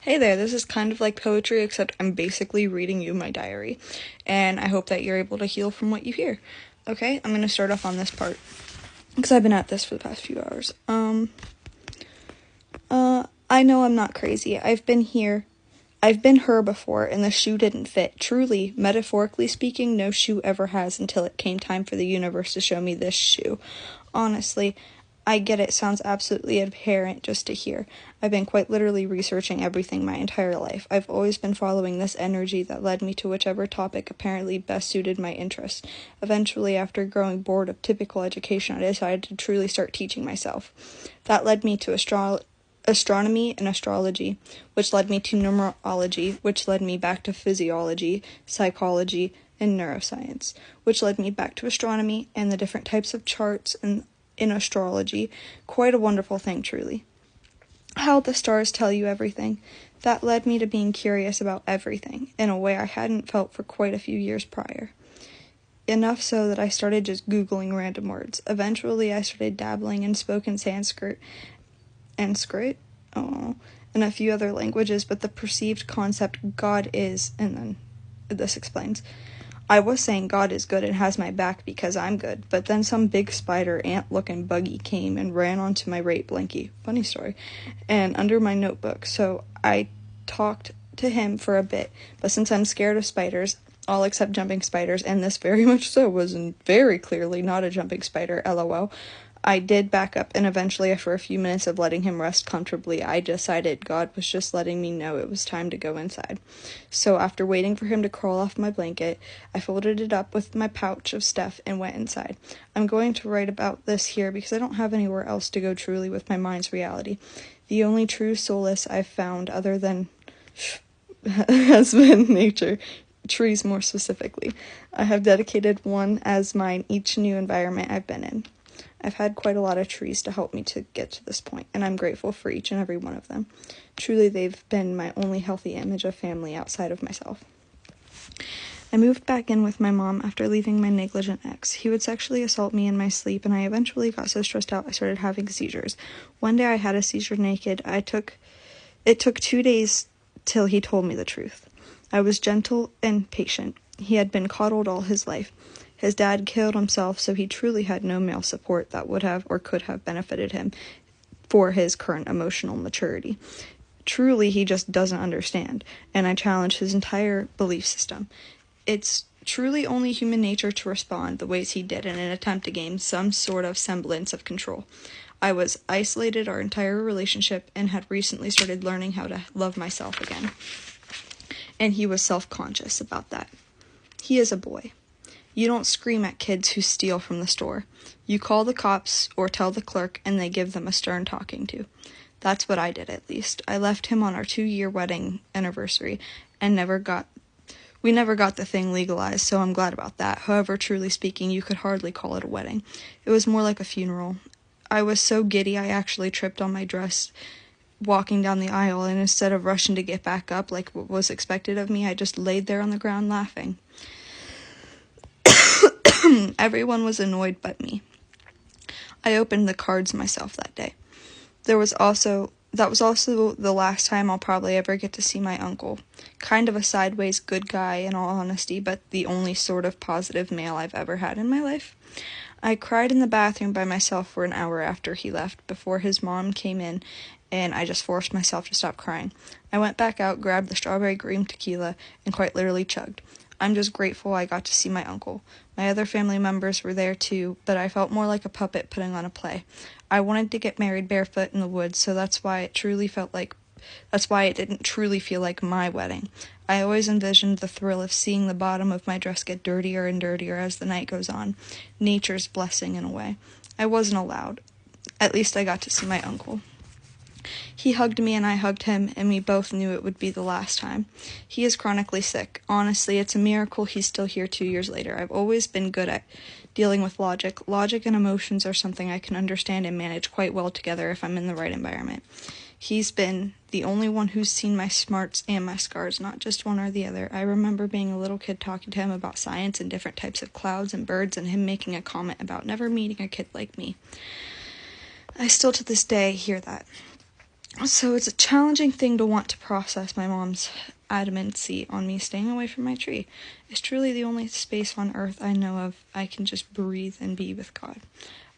Hey there, this is kind of like poetry, except I'm basically reading you my diary, and I hope that you're able to heal from what you hear. Okay, I'm gonna start off on this part, because I've been at this for the past few hours. I know I'm not crazy. I've been here. I've been her before, and the shoe didn't fit. Truly, metaphorically speaking, no shoe ever has until it came time for the universe to show me this shoe. Honestly, I get it sounds absolutely apparent just to hear. I've been quite literally researching everything my entire life. I've always been following this energy that led me to whichever topic apparently best suited my interests. Eventually, after growing bored of typical education, I decided to truly start teaching myself. That led me to astronomy and astrology, which led me to numerology, which led me back to physiology, psychology, and neuroscience, which led me back to astronomy and the different types of charts and in astrology. Quite a wonderful thing, truly. How the stars tell you everything. That led me to being curious about everything, in a way I hadn't felt for quite a few years prior. Enough so that I started just Googling random words. Eventually, I started dabbling in spoken Sanskrit, and a few other languages, but the perceived concept God is, and then this explains. I was saying God is good and has my back because I'm good, but then some big spider ant-looking buggy came and ran onto my rape blankie, funny story, and under my notebook, so I talked to him for a bit, but since I'm scared of spiders, all except jumping spiders, and this very much so was very clearly not a jumping spider, lol, I did back up, and eventually, after a few minutes of letting him rest comfortably, I decided God was just letting me know it was time to go inside. So after waiting for him to crawl off my blanket, I folded it up with my pouch of stuff and went inside. I'm going to write about this here because I don't have anywhere else to go truly with my mind's reality. The only true solace I've found other than has been nature. Trees more specifically. I have dedicated one as mine each new environment I've been in. I've had quite a lot of trees to help me to get to this point, and I'm grateful for each and every one of them. Truly, they've been my only healthy image of family outside of myself. I moved back in with my mom after leaving my negligent ex. He would sexually assault me in my sleep, and I eventually got so stressed out I started having seizures. One day I had a seizure naked. It took 2 days till he told me the truth. I was gentle and patient. He had been coddled all his life. His dad killed himself, so he truly had no male support that would have or could have benefited him for his current emotional maturity. Truly, he just doesn't understand, and I challenge his entire belief system. It's truly only human nature to respond the ways he did in an attempt to gain some sort of semblance of control. I was isolated our entire relationship and had recently started learning how to love myself again. And he was self-conscious about that. He is a boy. You don't scream at kids who steal from the store. You call the cops or tell the clerk and they give them a stern talking to. That's what I did, at least. I left him on our 2-year wedding anniversary and we never got the thing legalized, so I'm glad about that. However, truly speaking, you could hardly call it a wedding. It was more like a funeral. I was so giddy I actually tripped on my dress walking down the aisle, and instead of rushing to get back up like what was expected of me, I just laid there on the ground laughing. Everyone was annoyed but me. I opened the cards myself that day. That was also the last time I'll probably ever get to see my uncle. Kind of a sideways good guy in all honesty, but the only sort of positive male I've ever had in my life. I cried in the bathroom by myself for an hour after he left, before his mom came in, and I just forced myself to stop crying. I went back out, grabbed the strawberry green tequila, and quite literally chugged. I'm just grateful I got to see my uncle. My other family members were there too, but I felt more like a puppet putting on a play. I wanted to get married barefoot in the woods, so that's why it didn't truly feel like my wedding. I always envisioned the thrill of seeing the bottom of my dress get dirtier and dirtier as the night goes on. Nature's blessing in a way. I wasn't allowed. At least I got to see my uncle. He hugged me and I hugged him, and we both knew it would be the last time. He is chronically sick. Honestly, it's a miracle he's still here 2 years later. I've always been good at dealing with logic. Logic and emotions are something I can understand and manage quite well together if I'm in the right environment. He's been the only one who's seen my smarts and my scars, not just one or the other. I remember being a little kid talking to him about science and different types of clouds and birds, and him making a comment about never meeting a kid like me. I still to this day hear that. So it's a challenging thing to want to process my mom's adamancy on me staying away from my tree. It's truly the only space on earth I know of I can just breathe and be with God.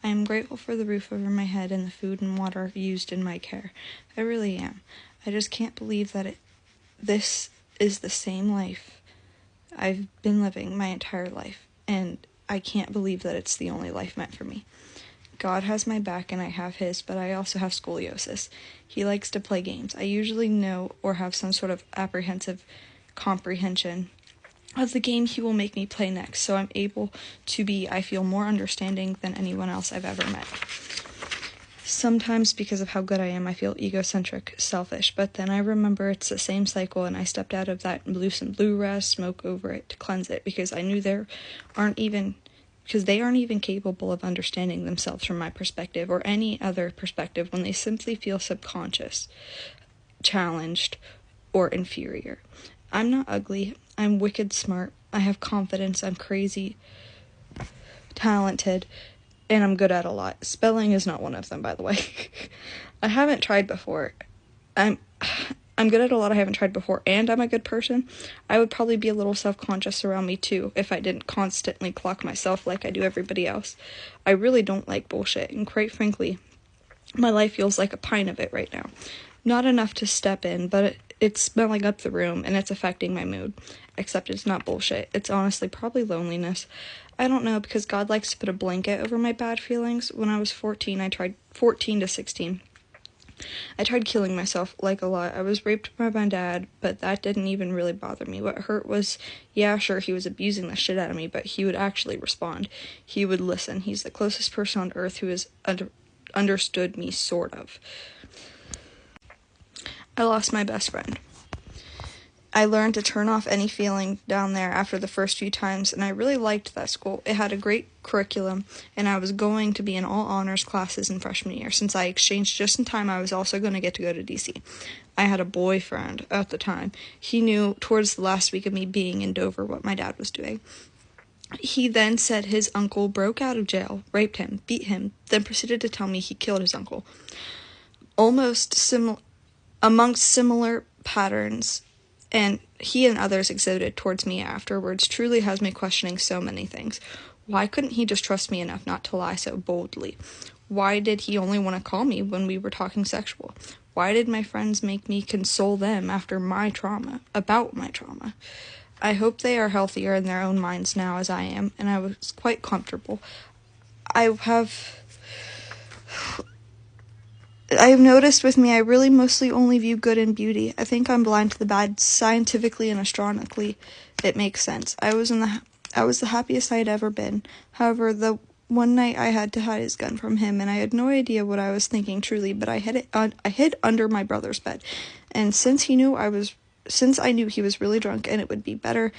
I am grateful for the roof over my head and the food and water used in my care. I really am. I just can't believe that this is the same life I've been living my entire life, and I can't believe that it's the only life meant for me. God has my back and I have his, but I also have scoliosis. He likes to play games. I usually know or have some sort of apprehensive comprehension of the game he will make me play next, so I'm able to be, I feel, more understanding than anyone else I've ever met. Sometimes, because of how good I am, I feel egocentric, selfish, but then I remember it's the same cycle, and I stepped out of that loose and blue rest, smoke over it to cleanse it, because I knew they aren't even capable of understanding themselves from my perspective or any other perspective when they simply feel subconscious, challenged, or inferior. I'm not ugly. I'm wicked smart. I have confidence. I'm crazy, talented, and I'm good at a lot. Spelling is not one of them, by the way. I haven't tried before. I'm good at a lot I haven't tried before, and I'm a good person. I would probably be a little self-conscious around me too if I didn't constantly clock myself like I do everybody else. I really don't like bullshit, and quite frankly, my life feels like a pint of it right now. Not enough to step in, but it's smelling up the room, and it's affecting my mood. Except it's not bullshit. It's honestly probably loneliness. I don't know, because God likes to put a blanket over my bad feelings. When I was 14 to 16. I tried killing myself, like a lot. I was raped by my dad, but that didn't even really bother me. What hurt was, yeah, sure, he was abusing the shit out of me, but he would actually respond. He would listen. He's the closest person on earth who has understood me, sort of. I lost my best friend. I learned to turn off any feeling down there after the first few times, and I really liked that school. It had a great curriculum, and I was going to be in all honors classes in freshman year. Since I exchanged just in time, I was also going to get to go to DC. I had a boyfriend at the time. He knew towards the last week of me being in Dover what my dad was doing. He then said his uncle broke out of jail, raped him, beat him, then proceeded to tell me he killed his uncle. Amongst similar patterns, and he and others exhibited towards me afterwards, truly has me questioning so many things. Why couldn't he just trust me enough not to lie so boldly? Why did he only want to call me when we were talking sexual? Why did my friends make me console them about my trauma? I hope they are healthier in their own minds now as I am, and I was quite comfortable. I've noticed with me, I really mostly only view good and beauty. I think I'm blind to the bad. Scientifically and astronomically, it makes sense. I was the happiest I had ever been. However, the one night I had to hide his gun from him, and I had no idea what I was thinking truly, but I hid under my brother's bed. And since I knew he was really drunk and it would be better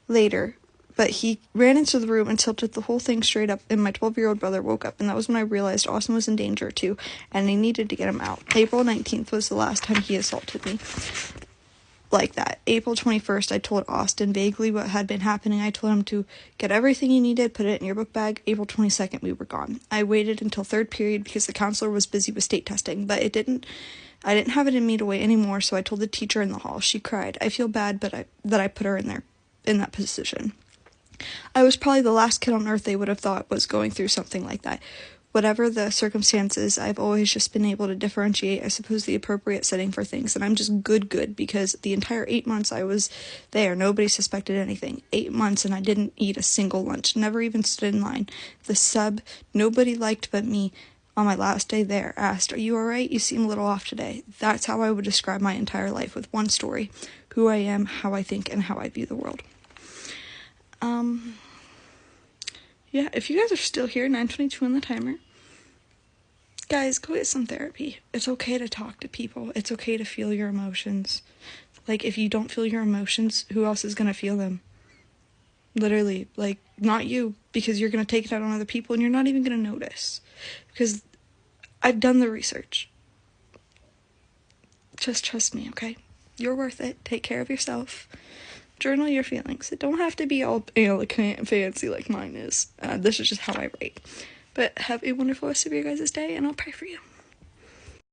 later, but he ran into the room and tilted the whole thing straight up, and my 12-year-old brother woke up, and that was when I realized Austin was in danger, too, and I needed to get him out. April 19th was the last time he assaulted me like that. April 21st, I told Austin vaguely what had been happening. I told him to get everything he needed, put it in your book bag. April 22nd, we were gone. I waited until third period because the counselor was busy with state testing, but I didn't have it in me to wait anymore, so I told the teacher in the hall. She cried. I feel bad that I put her in that position. I was probably the last kid on earth they would have thought was going through something like that. Whatever the circumstances, I've always just been able to differentiate, I suppose, the appropriate setting for things, and I'm just good, because the entire 8 months I was there, nobody suspected anything. 8 months, and I didn't eat a single lunch, never even stood in line. The sub nobody liked but me on my last day there asked, "Are you alright? You seem a little off today." That's how I would describe my entire life with one story: who I am, how I think, and how I view the world. Yeah, if you guys are still here, 9:22 on the timer, guys, go get some therapy. It's okay to talk to people. It's okay to feel your emotions. Like, if you don't feel your emotions, who else is gonna feel them? Literally, like, not you, because you're gonna take it out on other people, and you're not even gonna notice. Because I've done the research. Just trust me, okay? You're worth it. Take care of yourself. Journal your feelings. It don't have to be all elegant and fancy like mine is. This is just how I write. But have a wonderful rest of your guys' day, and I'll pray for you.